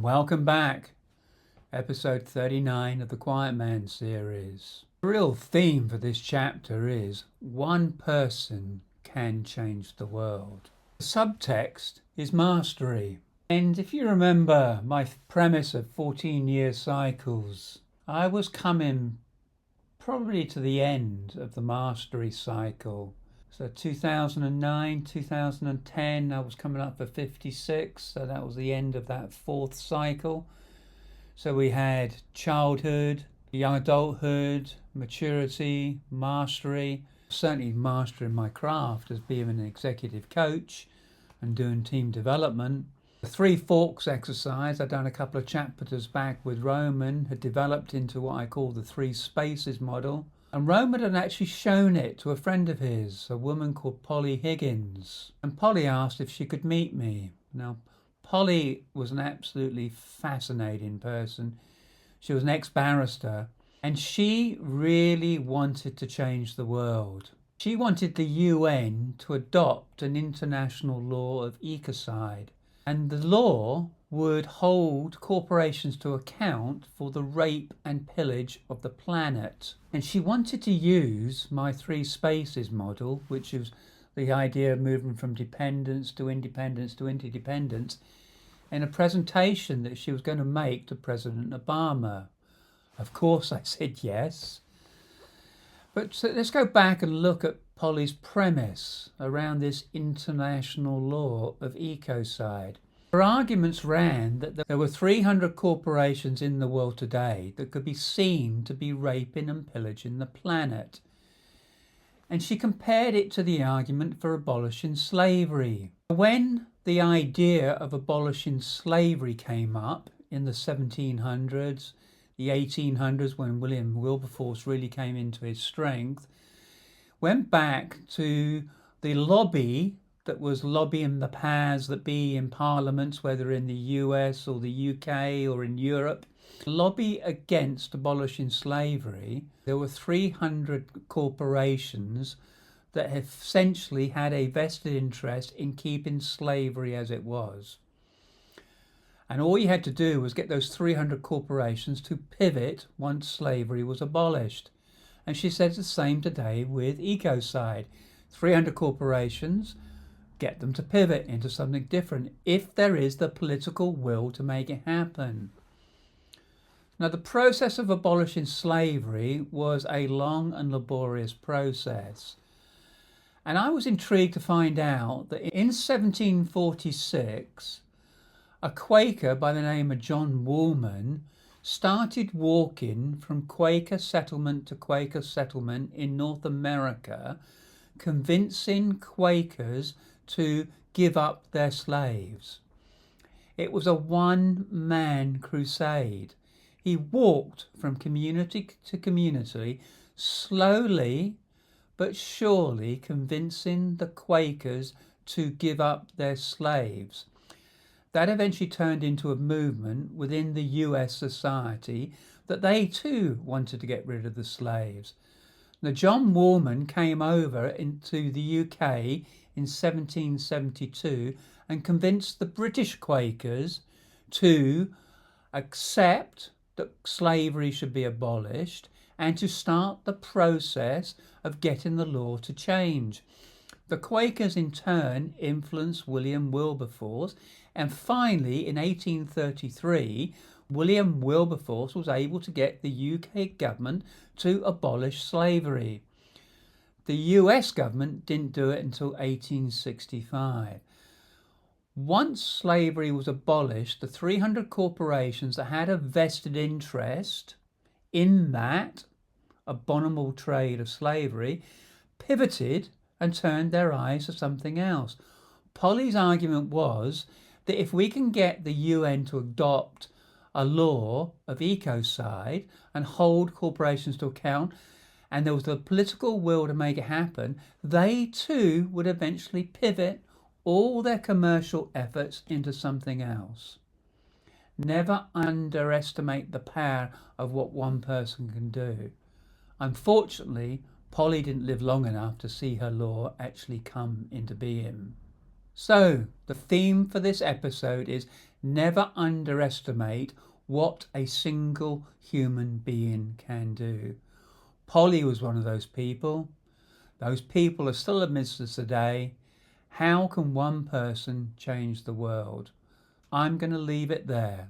Welcome back. Episode 39 of the Quiet Man series. The real theme for this chapter is one person can change the world. The subtext is mastery. And if you remember my premise of 14-year cycles, I was coming probably to the end of the mastery cycle. So 2009, 2010, I was coming up for 56, so that was the end of that fourth cycle. So we had childhood, young adulthood, maturity, mastery, certainly mastering my craft as being an executive coach and doing team development. The three forks exercise I'd done a couple of chapters back with Roman had developed into what I call the three spaces model. And Roman had actually shown it to a friend of his, a woman called Polly Higgins. And Polly asked if she could meet me. Now, Polly was an absolutely fascinating person. She was an ex-barrister, and she really wanted to change the world. She wanted the UN to adopt an international law of ecocide. And the law would hold corporations to account for the rape and pillage of the planet. And she wanted to use my three spaces model, which is the idea of moving from dependence to independence to interdependence, in a presentation that she was going to make to President Obama. Of course, I said yes. But so let's go back and look at Polly's premise around this international law of ecocide. Her arguments ran that there were 300 corporations in the world today that could be seen to be raping and pillaging the planet. And she compared it to the argument for abolishing slavery. When the idea of abolishing slavery came up in the 1700s, the 1800s, when William Wilberforce really came into his strength, went back to the lobby that was lobbying the powers that be in parliaments, whether in the US or the UK or in Europe, lobby against abolishing slavery. There were 300 corporations that essentially had a vested interest in keeping slavery as it was. And all you had to do was get those 300 corporations to pivot once slavery was abolished. And she says the same today with ecocide. 300 corporations, get them to pivot into something different if there is the political will to make it happen. Now, the process of abolishing slavery was a long and laborious process. And I was intrigued to find out that in 1746, a Quaker by the name of John Woolman started walking from Quaker settlement to Quaker settlement in North America, convincing Quakers to give up their slaves. It was a one-man crusade. He walked from community to community, slowly but surely convincing the Quakers to give up their slaves. That eventually turned into a movement within the US society that they too wanted to get rid of the slaves. Now, John Woolman came over into the UK in 1772 and convinced the British Quakers to accept that slavery should be abolished and to start the process of getting the law to change. The Quakers in turn influenced William Wilberforce, and finally in 1833 William Wilberforce was able to get the UK government to abolish slavery. The US government didn't do it until 1865. Once slavery was abolished, the 300 corporations that had a vested interest in that abominable trade of slavery pivoted and turned their eyes to something else. Polly's argument was that if we can get the UN to adopt a law of ecocide and hold corporations to account, and there was the political will to make it happen, they too would eventually pivot all their commercial efforts into something else. Never underestimate the power of what one person can do. Unfortunately, Polly didn't live long enough to see her law actually come into being. So, the theme for this episode is Never underestimate what a single human being can do. Polly was one of those people. Those people are still amidst us today. How can one person change the world? I'm going to leave it there.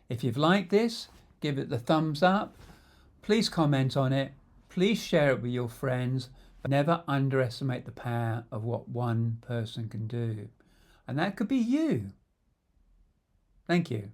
If you've liked this, give it the thumbs up. Please comment on it. Please share it with your friends. But never underestimate the power of what one person can do. And that could be you. Thank you.